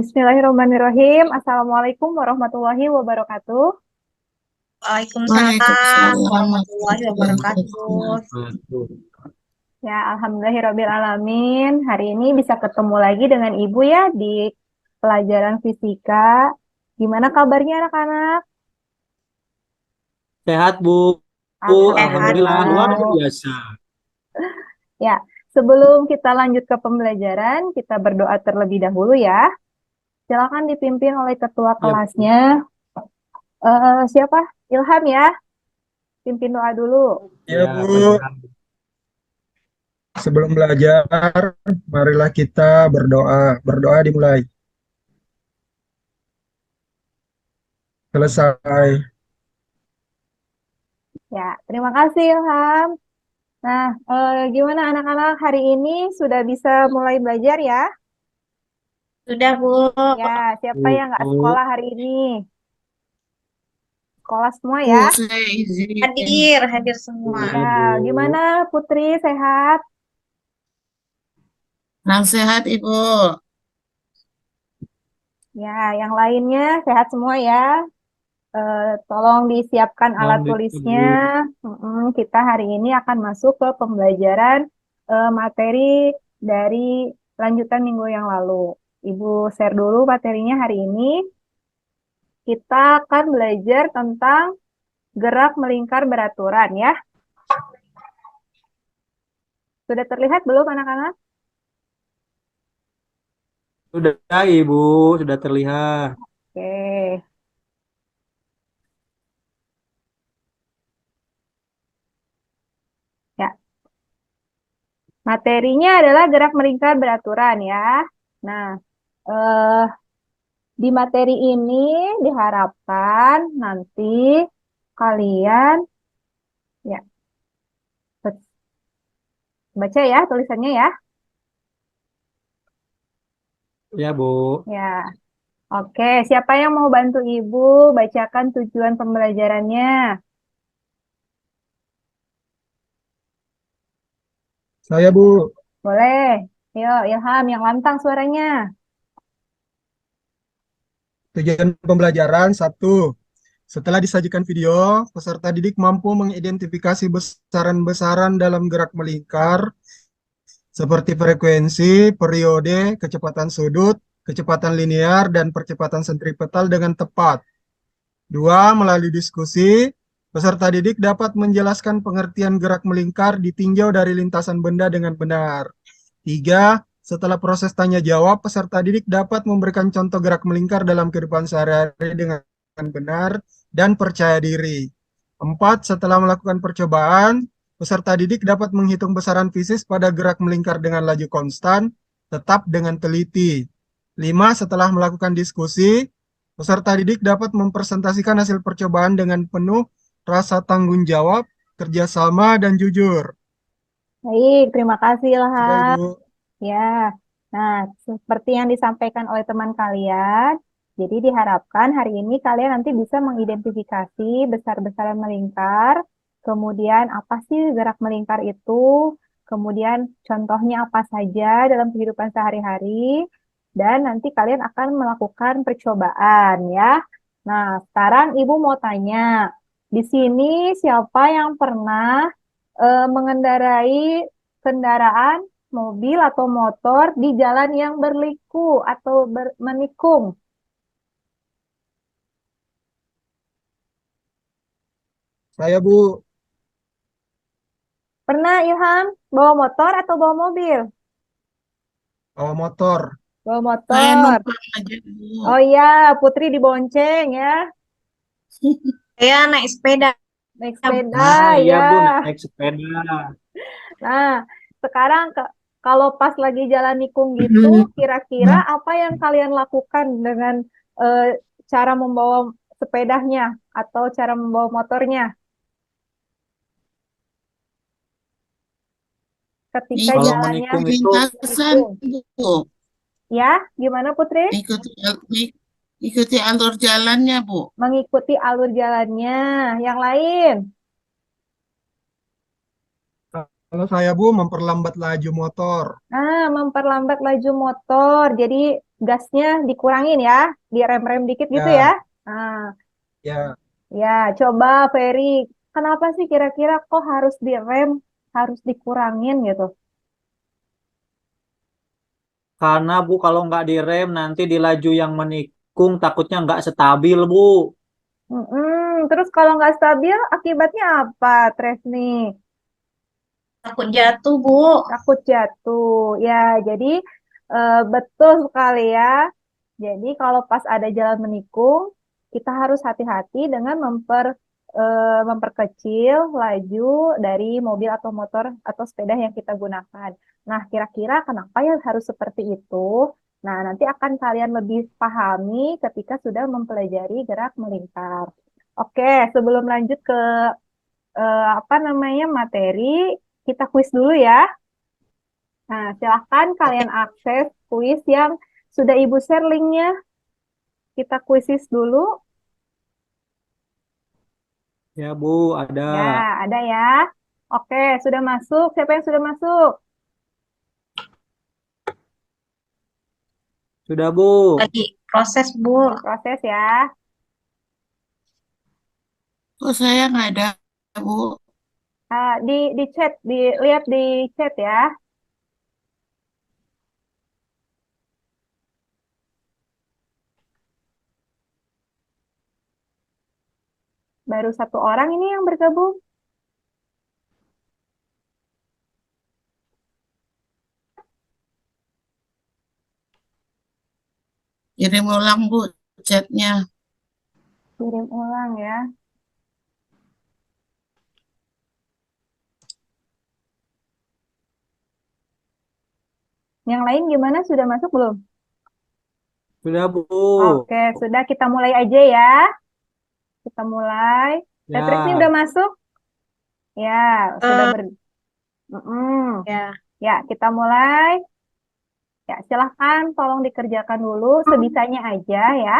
Bismillahirrahmanirrahim. Assalamualaikum warahmatullahi wabarakatuh. Waalaikumsalam Waalaikumsalam warahmatullahi warahmatullahi wabarakatuh. wabarakatuh. Ya, alhamdulillahirrabbilalamin. Hari ini bisa ketemu lagi dengan Ibu ya di pelajaran fisika. Gimana kabarnya anak-anak? Sehat, Bu. Bu, Sehat, Alhamdulillah, luar Alhamdulillah. Bu. biasa. Ya, sebelum kita lanjut ke pembelajaran, kita berdoa terlebih dahulu ya. Silakan dipimpin oleh ketua Ya, Bu. kelasnya. Siapa? Ilham ya. Pimpin doa dulu. Ya, Ya, Pak Bu. Ilham. Sebelum belajar, marilah kita berdoa. Berdoa dimulai. Selesai. Ya, terima kasih Ilham. Nah, gimana anak-anak hari ini sudah bisa mulai belajar ya? Sudah, Bu. Ya, siapa yang nggak Bu. sekolah hari ini? Sekolah semua Bu, ya? saya izin. Hadir, hadir semua. Ya, Iya, Bu. gimana Putri sehat? Kurang sehat, Ibu. Ya, yang lainnya sehat semua ya. Tolong disiapkan alat Alhamdulillah, tulisnya. Bu. Kita hari ini akan masuk ke pembelajaran materi dari lanjutan minggu yang lalu. Ibu share dulu materinya hari ini. Kita akan belajar tentang gerak melingkar beraturan ya. Sudah terlihat belum anak-anak? Sudah, Ibu. Sudah terlihat. Oke. Ya, materinya adalah gerak melingkar beraturan ya. Nah, eh, di materi ini diharapkan nanti kalian ya baca ya tulisannya ya. Ya, Bu. Ya, oke. Siapa yang mau bantu Ibu bacakan tujuan pembelajarannya? Saya, Bu. Boleh. Yo, Ilham yang lantang suaranya. Tujuan pembelajaran 1. Setelah disajikan video, peserta didik mampu mengidentifikasi besaran-besaran dalam gerak melingkar seperti frekuensi, periode, kecepatan sudut, kecepatan linear, dan percepatan sentripetal dengan tepat. 2. Melalui diskusi, peserta didik dapat menjelaskan pengertian gerak melingkar ditinjau dari lintasan benda dengan benar. 3. Setelah proses tanya jawab, peserta didik dapat memberikan contoh gerak melingkar dalam kehidupan sehari-hari dengan benar dan percaya diri. 4. Setelah melakukan percobaan, peserta didik dapat menghitung besaran fisis pada gerak melingkar dengan laju konstan, tetap dengan teliti. 5. Setelah melakukan diskusi, peserta didik dapat mempresentasikan hasil percobaan dengan penuh rasa tanggung jawab, kerjasama, dan jujur. Baik, terima kasih Sudah, Ilham. Ibu. Ya, nah seperti yang disampaikan oleh teman kalian, jadi diharapkan hari ini kalian nanti bisa mengidentifikasi besar-besaran melingkar, kemudian apa sih gerak melingkar itu, kemudian contohnya apa saja dalam kehidupan sehari-hari, dan nanti kalian akan melakukan percobaan ya. Nah, sekarang Ibu mau tanya, di sini siapa yang pernah mengendarai kendaraan mobil atau motor di jalan yang berliku atau menikung? Saya, Bu. Pernah Ilham bawa motor atau bawa mobil? Bawa motor. Bawa Saya motor. numpang aja, Bu. Oh iya, Putri dibonceng ya, Saya naik sepeda, naik Bu. sepeda Ah, iya, ya. Bu. Naik sepeda. Nah, sekarang kalau pas lagi jalan nikung gitu, kira-kira apa yang kalian lakukan dengan eh, cara membawa sepedanya atau cara membawa motornya ketika Kalau jalannya menikung itu, Lintasan, nikung? Bu. Ya, gimana Putri? Ikuti, ikuti alur jalannya, Bu. Mengikuti alur jalannya. Yang lain, Kalau saya, Bu, memperlambat laju motor. memperlambat laju motor. Jadi gasnya dikurangin ya, direm-rem dikit gitu ya. Ya, Nah, ya. ya coba Ferry, kenapa sih kira-kira kok harus direm, harus dikurangin gitu? Karena Bu kalau nggak direm nanti di laju yang menikung takutnya nggak stabil Bu. Terus kalau nggak stabil, akibatnya apa, Tresni? Takut jatuh, Bu. Takut jatuh. Ya, jadi betul sekali ya. Jadi kalau pas ada jalan menikung, kita harus hati-hati dengan memperkecil laju dari mobil atau motor atau sepeda yang kita gunakan. Nah, kira-kira kenapa ya harus seperti itu? Nah, nanti akan kalian lebih pahami ketika sudah mempelajari gerak melingkar. Oke, sebelum lanjut ke apa namanya materi, kita kuis dulu ya. Nah, silahkan Oke. kalian akses kuis yang sudah Ibu share linknya. Kita kuisis dulu. Ya Bu, ada. Ya, ada ya. Oke, sudah masuk. Siapa yang sudah masuk? Sudah Bu. Lagi proses, Bu. Proses ya. Kok saya nggak ada, Bu? Di chat, dilihat di chat ya. Baru satu orang ini yang bergabung. Kirim ulang, Bu, chatnya. Kirim ulang ya. Yang lain gimana? Sudah masuk belum? Sudah Bu. Oke, sudah kita mulai aja ya. Kita mulai. Tetris ini udah Ya. masuk? Ya, sudah Eh, ber... Mm-mm. ya. Ya, kita mulai. Ya, silahkan tolong dikerjakan dulu sebisanya aja ya.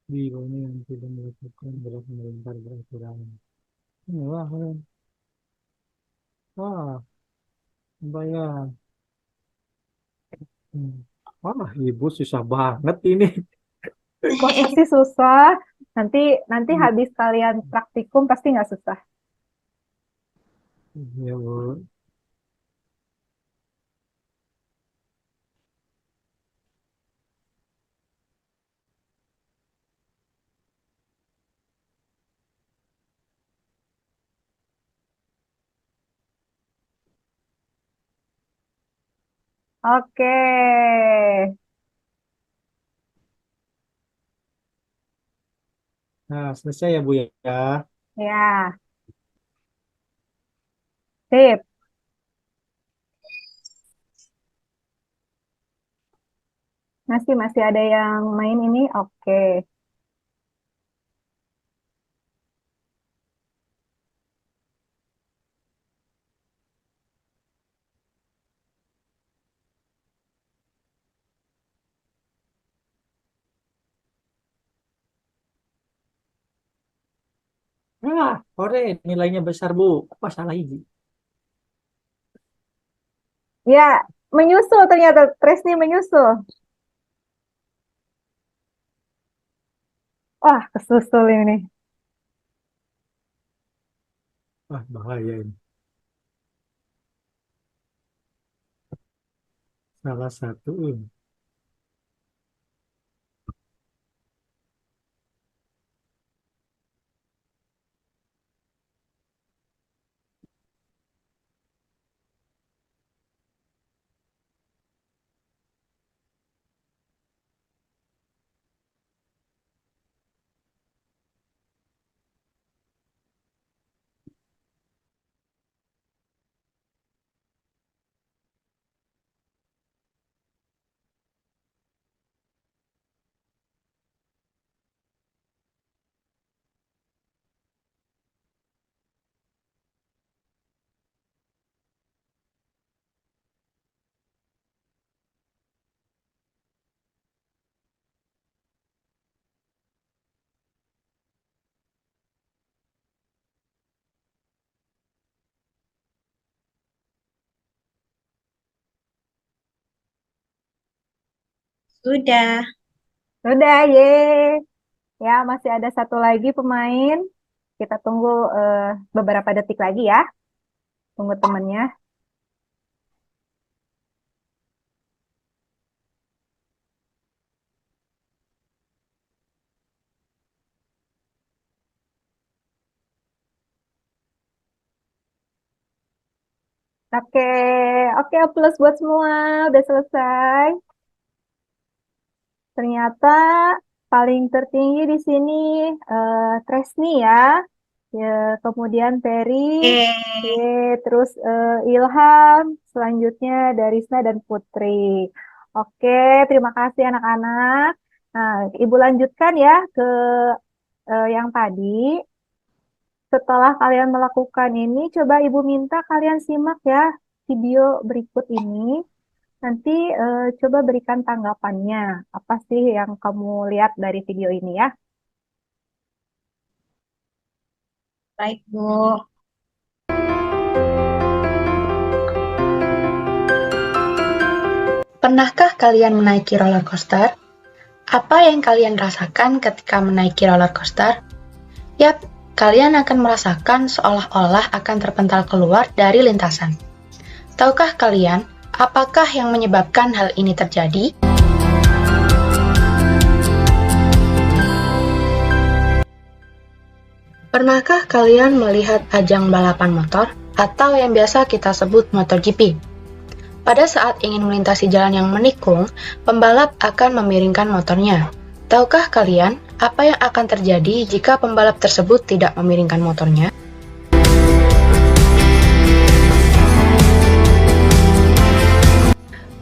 Di ini yang tidak melakukan gerak melingkar beraturan. Ini wah, wah, bayang. Hmm. Wah, Ibu susah banget ini. Masa sih susah? Nanti nanti habis kalian praktikum pasti nggak susah. Ya Bu. Oke. Nah, selesai ya Bu ya. Ya, sip. Masih ada yang main ini. Oke. Nah, ore nilainya besar Bu. Apa salah Ibu? Ya, menyusul ternyata. Tresni menyusul. Wah, kesusul ini. Wah, bahaya ini. Salah satu. Udah. Sudah, ye. Ya, masih ada satu lagi pemain. Kita tunggu beberapa detik lagi ya. Tunggu temennya. Oke, oke, plus buat semua. Udah selesai. Ternyata paling tertinggi di sini Tresni ya. Ya, kemudian Peri, Oke. terus Ilham, selanjutnya Darisna dan Putri. Oke, terima kasih anak-anak. Nah, Ibu lanjutkan ya ke yang tadi. Setelah kalian melakukan ini, coba Ibu minta kalian simak ya video berikut ini. Nanti coba berikan tanggapannya. Apa sih yang kamu lihat dari video ini ya? Baik, Bu. Pernahkah kalian menaiki roller coaster? Apa yang kalian rasakan ketika menaiki roller coaster? Yap, kalian akan merasakan seolah-olah akan terpental keluar dari lintasan. Tahukah kalian, apakah yang menyebabkan hal ini terjadi? Pernahkah kalian melihat ajang balapan motor atau yang biasa kita sebut MotoGP? Pada saat ingin melintasi jalan yang menikung, pembalap akan memiringkan motornya. Tahukah kalian apa yang akan terjadi jika pembalap tersebut tidak memiringkan motornya?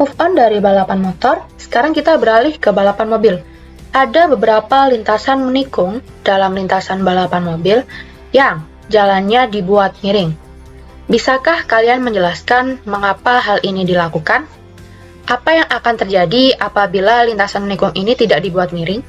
Move on dari balapan motor, sekarang kita beralih ke balapan mobil. Ada beberapa lintasan menikung dalam lintasan balapan mobil yang jalannya dibuat miring. Bisakah kalian menjelaskan mengapa hal ini dilakukan? Apa yang akan terjadi apabila lintasan menikung ini tidak dibuat miring?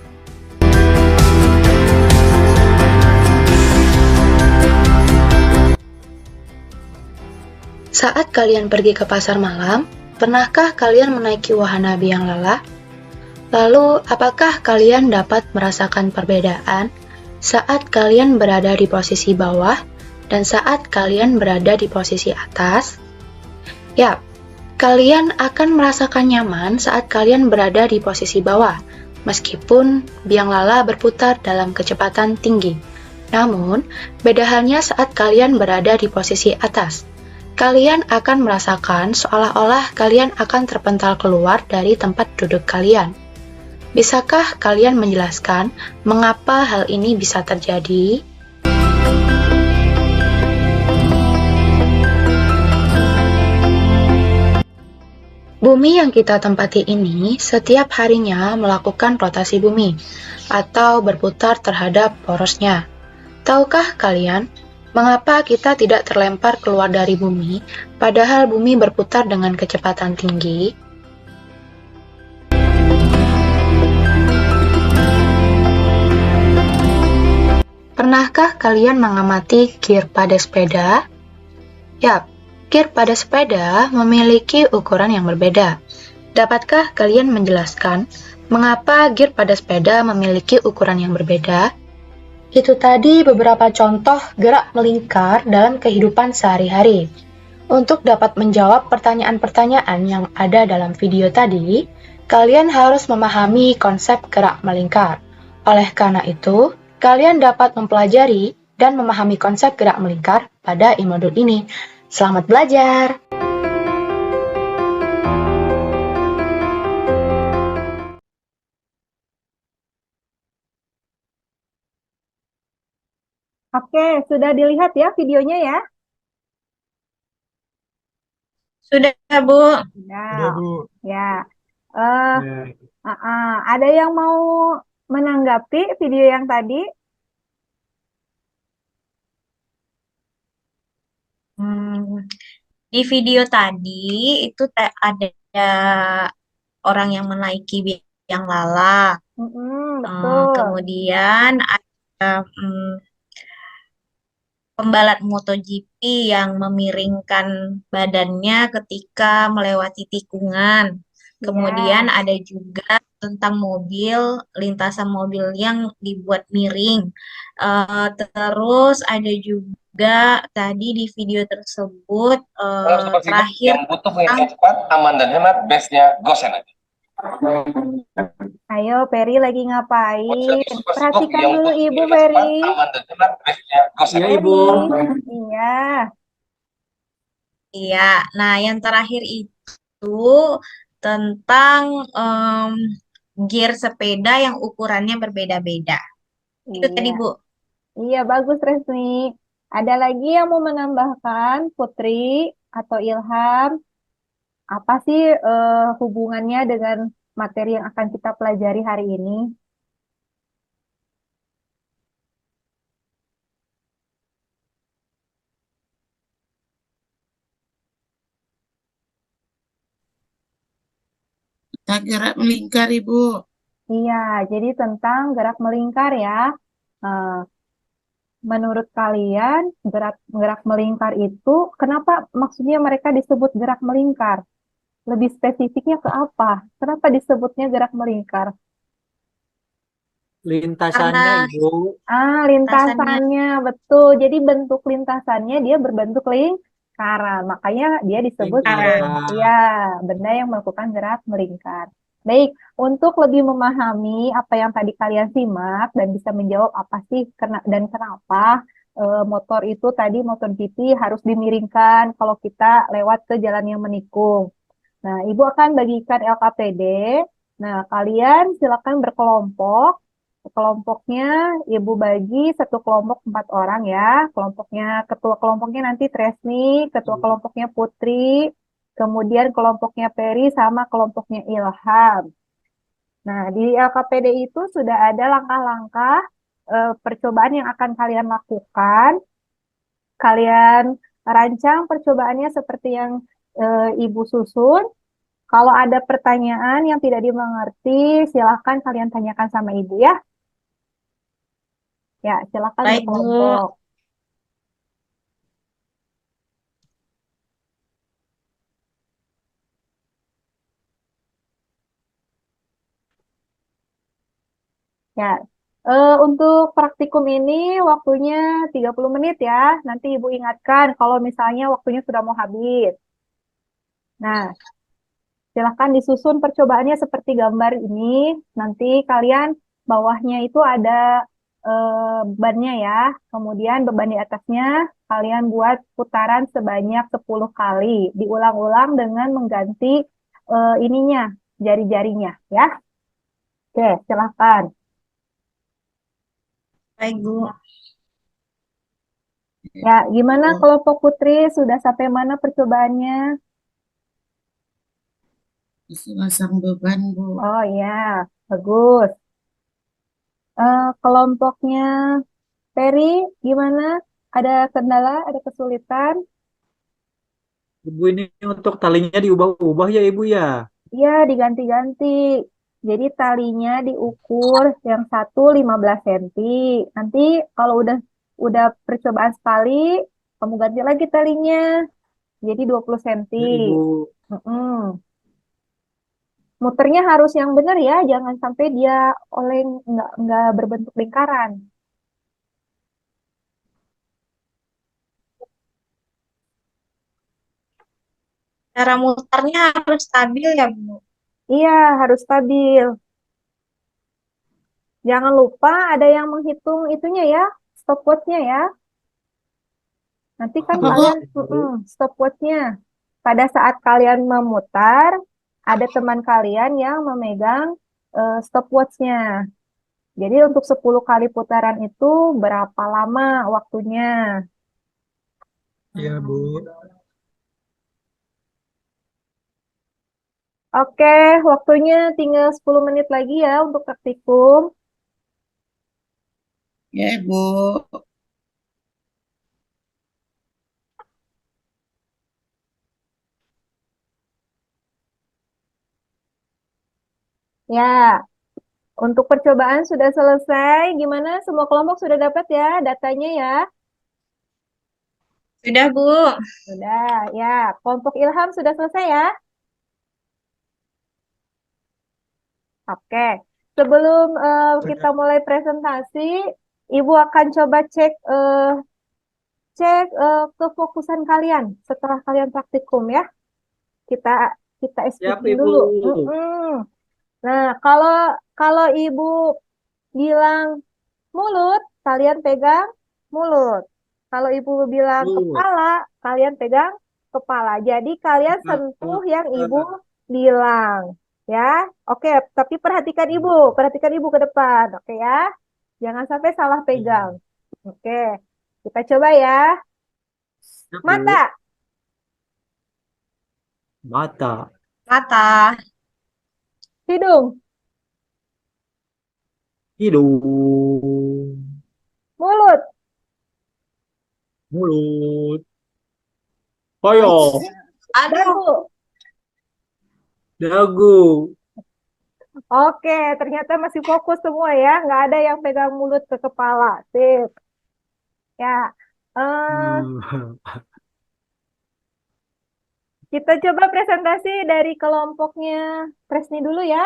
Saat kalian pergi ke pasar malam, pernahkah kalian menaiki wahana biang lala? Lalu, apakah kalian dapat merasakan perbedaan saat kalian berada di posisi bawah dan saat kalian berada di posisi atas? Yap, kalian akan merasakan nyaman saat kalian berada di posisi bawah, meskipun biang lala berputar dalam kecepatan tinggi. Namun, beda halnya saat kalian berada di posisi atas. Kalian akan merasakan seolah-olah kalian akan terpental keluar dari tempat duduk kalian. Bisakah kalian menjelaskan mengapa hal ini bisa terjadi? Bumi yang kita tempati ini setiap harinya melakukan rotasi bumi atau berputar terhadap porosnya. Tahukah kalian mengapa kita tidak terlempar keluar dari bumi padahal bumi berputar dengan kecepatan tinggi? Pernahkah kalian mengamati gear pada sepeda? Yap, gear pada sepeda memiliki ukuran yang berbeda. Dapatkah kalian menjelaskan mengapa gear pada sepeda memiliki ukuran yang berbeda? Itu tadi beberapa contoh gerak melingkar dalam kehidupan sehari-hari. Untuk dapat menjawab pertanyaan-pertanyaan yang ada dalam video tadi, kalian harus memahami konsep gerak melingkar. Oleh karena itu, kalian dapat mempelajari dan memahami konsep gerak melingkar pada e-modul ini. Selamat belajar! Oke, sudah dilihat ya videonya ya? Sudah, Bu. Sudah. Udah, Bu. Ya. Eh, Ya. ada yang mau menanggapi video yang tadi? Hmm, di video tadi itu ada orang yang menaiki biang lala. Betul. Kemudian ada pembalap MotoGP yang memiringkan badannya ketika melewati tikungan. Kemudian Iya. ada juga tentang mobil, lintasan mobil yang dibuat miring. Terus ada juga tadi di video tersebut Seperti itu, terakhir yang butuh tentang pengisian cepat, aman dan hemat, base-nya Gosen aja. Ayo, Peri lagi Buat ngapain? yang suka sibuk, Perhatikan yang dulu butuh Ibu, pengisian Peri. cepat, aman dan hemat, base-nya Gosen Iya, aja. Ibu. Peri. Iya. ya. Nah, yang terakhir itu tentang gear sepeda yang ukurannya berbeda-beda. Itu tadi, Iya. Bu. Iya, bagus Resmi. Ada lagi yang mau menambahkan, Putri atau Ilham? Apa sih hubungannya dengan materi yang akan kita pelajari hari ini? Kita gerak melingkar, Ibu. Iya, jadi tentang gerak melingkar ya. Eh, Menurut kalian, gerak gerak melingkar itu kenapa maksudnya mereka disebut gerak melingkar? Lebih spesifiknya ke apa? Kenapa disebutnya gerak melingkar? Lintasannya, Karena Ibu. lintasannya Lintasannya betul. Jadi bentuk lintasannya dia berbentuk lingkaran. Makanya dia disebut lingkaran. ya benda yang melakukan gerak melingkar. Baik, untuk lebih memahami apa yang tadi kalian simak dan bisa menjawab apa sih dan kenapa motor itu tadi motor GP harus dimiringkan kalau kita lewat ke jalan yang menikung. Nah, Ibu akan bagikan LKPD. Nah, kalian silakan berkelompok. Kelompoknya Ibu bagi satu kelompok 4 orang ya. Kelompoknya ketua kelompoknya nanti Tresni, ketua kelompoknya Putri, kemudian kelompoknya Peri sama kelompoknya Ilham. Nah, di LKPD itu sudah ada langkah-langkah percobaan yang akan kalian lakukan. Kalian rancang percobaannya seperti yang Ibu susun. Kalau ada pertanyaan yang tidak dimengerti, silakan kalian tanyakan sama Ibu ya. Ya, silakan Baik, Bu. berkelompok. Ya, untuk praktikum ini waktunya 30 menit ya. Nanti Ibu ingatkan kalau misalnya waktunya sudah mau habis. Nah, silakan disusun percobaannya seperti gambar ini. Nanti kalian bawahnya itu ada bebannya ya. Kemudian beban di atasnya kalian buat putaran sebanyak 10 kali. Diulang-ulang dengan mengganti ininya, jari-jarinya ya. Oke, silakan. Baik, Bu. Ya, gimana kelompok Putri? Sudah sampai mana percobaannya? Masih masang beban, Bu. Oh ya, bagus. Kelompoknya Peri, gimana? Ada kendala, ada kesulitan? Ibu ini untuk talinya diubah-ubah ya, Ibu ya. Iya, diganti-ganti. Jadi talinya diukur yang satu 15 cm. Nanti kalau udah percobaan sekali, kamu ganti lagi talinya. Jadi 20 cm. Ya, Ibu. Mm-mm. Muternya harus yang benar ya, jangan sampai dia oleng nggak berbentuk lingkaran. Cara mutarnya harus stabil ya, Bu. Iya, harus stabil. Jangan lupa ada yang menghitung itunya ya, stopwatchnya ya. Nanti kan Oh, kalian Ibu. stopwatchnya. Pada saat kalian memutar, ada teman kalian yang memegang stopwatchnya. Jadi untuk 10 kali putaran itu berapa lama waktunya? Iya, Bu. Oke, waktunya tinggal 10 menit lagi ya untuk praktikum. Ya, Ibu. Ya, untuk percobaan sudah selesai. Gimana? Semua kelompok sudah dapat ya datanya ya? Sudah, Bu. Sudah, ya. Kelompok Ilham sudah selesai ya? Oke, sebelum kita mulai presentasi, Ibu akan coba cek kefokusan kalian setelah kalian praktikum ya. Kita kita Siap, skipping Ibu. dulu. Nah, kalau Ibu bilang mulut, kalian pegang mulut. Kalau Ibu bilang Mulut. kepala, kalian pegang kepala. Jadi kalian sentuh yang Ibu bilang. Ya, oke. Tapi perhatikan Ibu ke depan. Oke ya, jangan sampai salah pegang. Oke, kita coba ya. Siap, Bu. Mata, Mata. Mata, hidung, Hidung. mulut, Mulut. Koyo. aduh, dagu. Dagu. Oke, ternyata masih fokus semua ya. Nggak ada yang pegang mulut ke kepala. Sip. Ya, eh, kita coba presentasi dari kelompoknya Tresni dulu ya.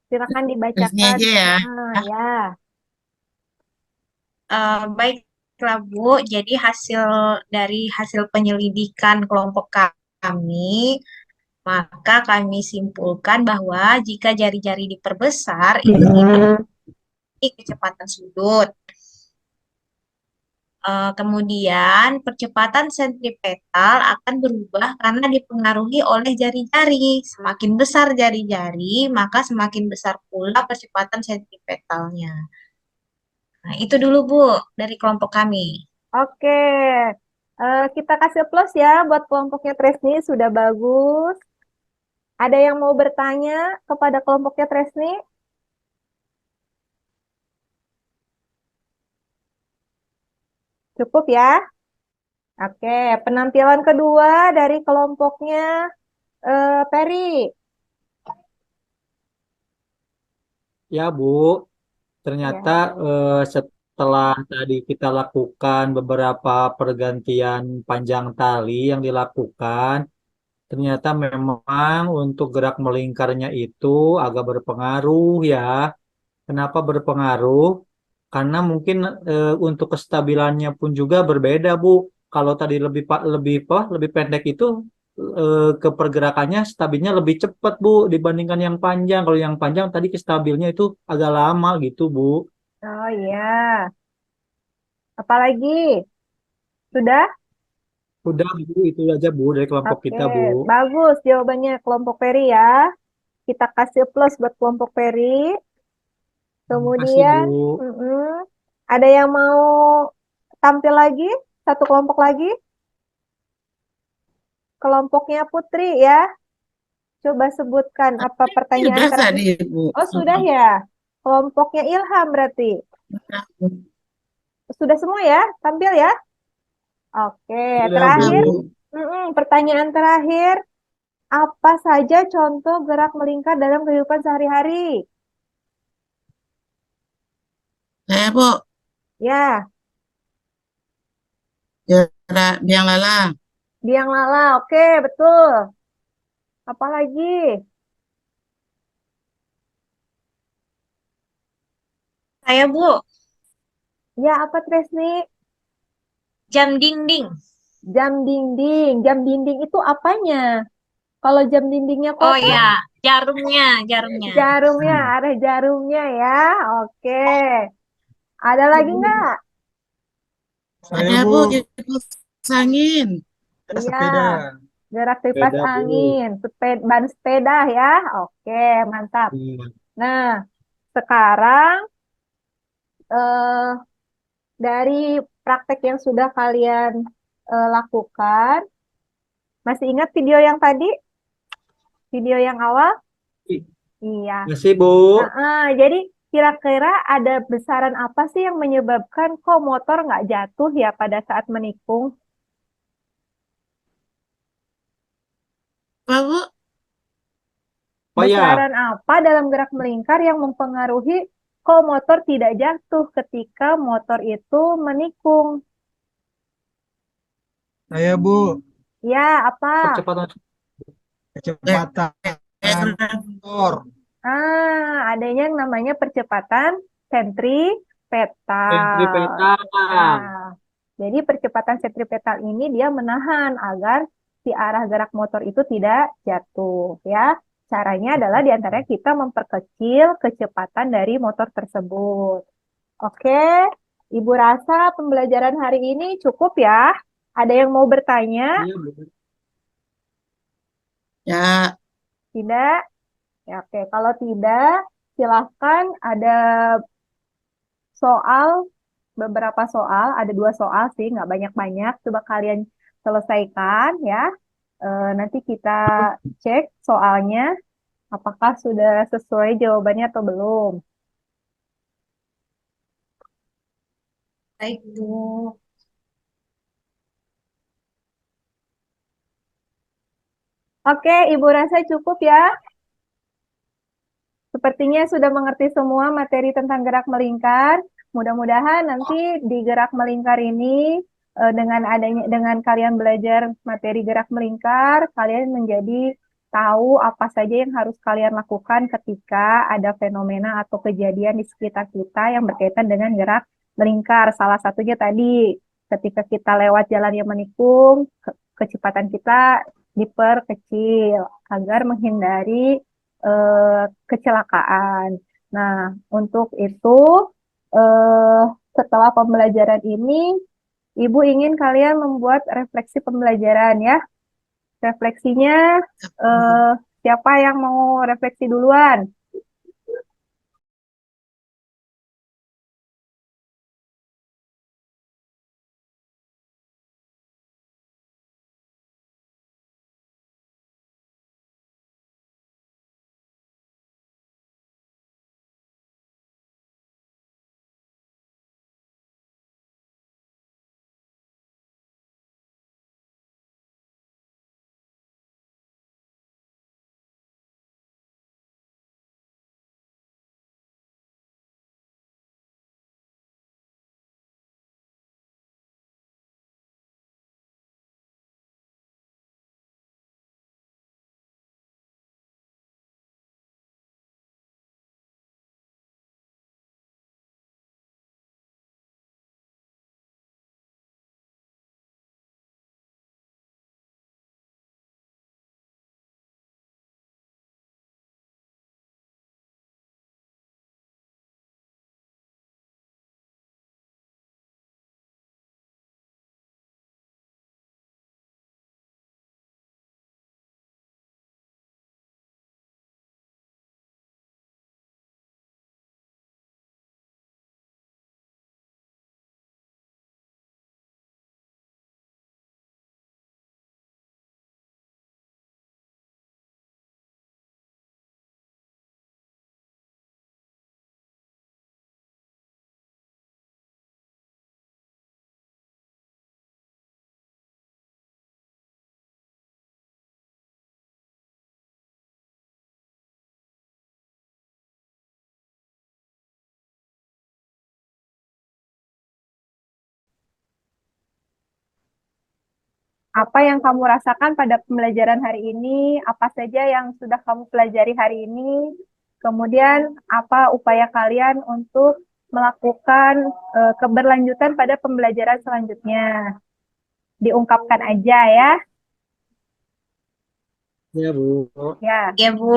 Silakan Resmi dibacakan. aja ya. Ya. baiklah Bu. Jadi dari hasil penyelidikan kelompok kami, maka kami simpulkan bahwa jika jari-jari diperbesar, itu memiliki kecepatan sudut. Kemudian percepatan sentripetal akan berubah karena dipengaruhi oleh jari-jari. Semakin besar jari-jari, maka semakin besar pula percepatan sentripetalnya. Nah, itu dulu Bu dari kelompok kami. Oke. Kita kasih plus ya buat kelompoknya Tresni. Sudah bagus. Ada yang mau bertanya kepada kelompoknya Tresni? Cukup ya? Oke, penampilan kedua dari kelompoknya Peri. Ya, Bu. Ternyata Ya. setelah tadi kita lakukan beberapa pergantian panjang tali yang dilakukan, ternyata memang untuk gerak melingkarnya itu agak berpengaruh ya. Kenapa berpengaruh? Karena mungkin untuk kestabilannya pun juga berbeda, Bu. Kalau tadi lebih pendek itu ke pergerakannya stabilnya lebih cepat, Bu, dibandingkan yang panjang. Kalau yang panjang tadi kestabilnya itu agak lama gitu, Bu. Oh iya. Apalagi? Sudah? Udah, Bu, itu aja, Bu, dari kelompok Oke, kita, Bu. bagus jawabannya kelompok Peri ya. Kita kasih plus buat kelompok Peri. Terima kasih, Bu. Kemudian, ada yang mau tampil lagi? Satu kelompok lagi? Kelompoknya Putri ya. Coba sebutkan apa pertanyaan Udah terakhir. tadi, Bu. Oh, sudah ya. Kelompoknya Ilham berarti. Sudah semua ya? Tampil ya? Oke, Sudah, terakhir. Bu. Pertanyaan terakhir. Apa saja contoh gerak melingkar dalam kehidupan sehari-hari? Saya, Bu. Ya, Gerak biang lala. biang lala. Oke, betul. Apalagi? Saya Bu, Ya, apa Tresni? jam dinding. Jam dinding. Jam dinding itu apanya? Kalau jam dindingnya Oh kotak, ya, jarumnya. jarumnya, ada jarumnya ya. Oke. Ada lagi nggak? Ada, Saya, Bu. Bu, Kipas angin. ada Iya, sepeda. gerak kipas Sepeda, Bu. angin, ban sepeda ya. Oke, mantap. Hmm. Nah, sekarang eh, dari praktek yang sudah kalian lakukan, masih ingat video yang tadi? Video yang awal? Iya. Masih, Bu. Jadi kira-kira ada besaran apa sih yang menyebabkan kok motor nggak jatuh ya pada saat menikung? Apa, Bu? Oh ya, Besaran apa dalam gerak melingkar yang mempengaruhi kok motor tidak jatuh ketika motor itu menikung? Saya, Bu, Ya, apa? percepatan. kecepatan motor. Adanya yang namanya percepatan sentripetal. Sentripetal. Nah, jadi percepatan sentripetal ini dia menahan agar si arah gerak motor itu tidak jatuh, ya. Caranya adalah diantaranya kita memperkecil kecepatan dari motor tersebut. Oke, Ibu rasa pembelajaran hari ini cukup ya? Ada yang mau bertanya? Iya, Bu. Ya, Tidak? Ya, oke, kalau tidak, silahkan ada soal, beberapa soal, ada 2 soal sih, nggak banyak-banyak. Coba kalian selesaikan ya. Nanti kita cek soalnya, apakah sudah sesuai jawabannya atau belum. Baik, Bu. Oke, Ibu rasa cukup ya. Sepertinya sudah mengerti semua materi tentang gerak melingkar. Mudah-mudahan nanti di gerak melingkar ini dengan kalian belajar materi gerak melingkar, kalian menjadi tahu apa saja yang harus kalian lakukan ketika ada fenomena atau kejadian di sekitar kita yang berkaitan dengan gerak melingkar. Salah satunya tadi, ketika kita lewat jalan yang menikung, kecepatan kita diperkecil agar menghindari kecelakaan. Nah, untuk itu, eh, setelah pembelajaran ini, Ibu ingin kalian membuat refleksi pembelajaran ya. Refleksinya, siapa yang mau refleksi duluan? Apa yang kamu rasakan pada pembelajaran hari ini? Apa saja yang sudah kamu pelajari hari ini? Kemudian, apa upaya kalian untuk melakukan keberlanjutan pada pembelajaran selanjutnya? Diungkapkan aja ya. Ya, Bu. Ya, Ya, Bu.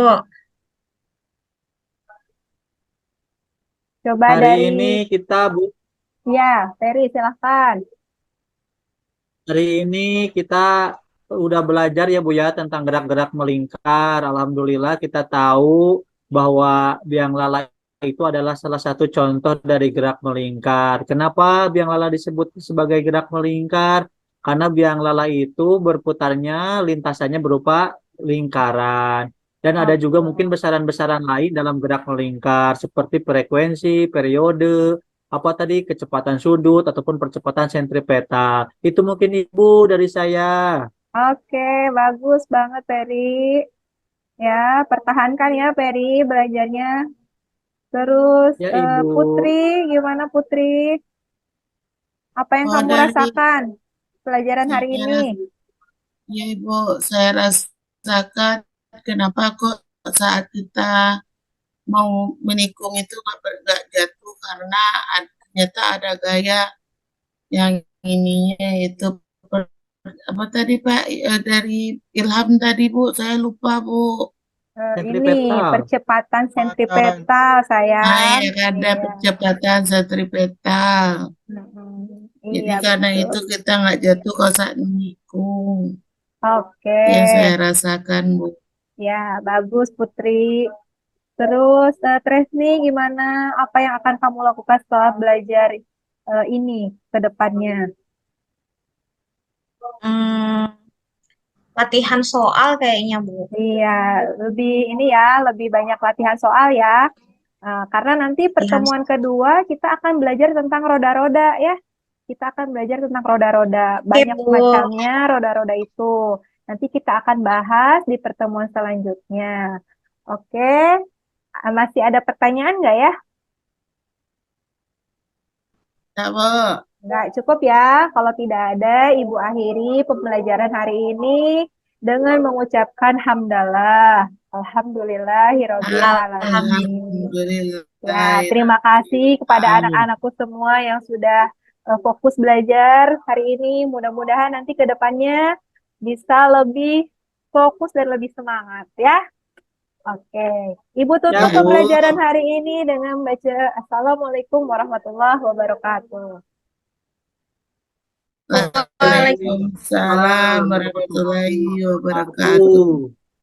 coba Hari dari ini kita, Bu, ya, Ferry silahkan. hari ini kita udah belajar ya Bu ya tentang gerak-gerak melingkar. Alhamdulillah kita tahu bahwa biang lala itu adalah salah satu contoh dari gerak melingkar. Kenapa biang lala disebut sebagai gerak melingkar? Karena biang lala itu berputarnya lintasannya berupa lingkaran. Dan ada juga mungkin besaran-besaran lain dalam gerak melingkar seperti frekuensi, periode, apa tadi kecepatan sudut ataupun percepatan sentripetal. Itu mungkin Ibu dari saya. Oke, bagus banget Ferry. Ya, pertahankan ya Ferry belajarnya. Terus Ya Ibu. Putri, gimana Putri? Apa yang oh kamu dari rasakan pelajaran hari saya ini? ya Ibu, saya rasakan kenapa kok saat kita mau menikung itu nggak jatuh karena ternyata ada gaya yang ininya itu apa tadi Pak dari Ilham tadi Bu, saya lupa Bu. Ini Sentripetal. percepatan sentripetal sayang. Iya, ada Iya. percepatan sentripetal. Jadi Iya, karena betul. itu kita nggak jatuh kalau saat menikung. Oke. Yang saya rasakan Bu. Ya, bagus Putri. Terus Tresni gimana? Apa yang akan kamu lakukan setelah belajar ini ke depannya? Latihan soal kayaknya, Bu. Iya, lebih banyak latihan soal ya. Karena nanti pertemuan kedua kita akan belajar tentang roda-roda ya. Kita akan belajar tentang roda-roda. Banyak Bu. macamnya roda-roda itu. Nanti kita akan bahas di pertemuan selanjutnya. Oke, masih ada pertanyaan nggak ya? Ya, Bu. Nggak cukup ya. Kalau tidak ada, Ibu akhiri pembelajaran hari ini dengan mengucapkan hamdalah. Alhamdulillahirobbil alamin. Ya, terima kasih kepada anak-anakku semua yang sudah fokus belajar hari ini. Mudah-mudahan nanti ke depannya bisa lebih fokus dan lebih semangat ya. Oke, Ibu tutup Ya, Bu. pembelajaran hari ini dengan baca Assalamualaikum warahmatullahi wabarakatuh. Waalaikumsalam warahmatullahi wabarakatuh.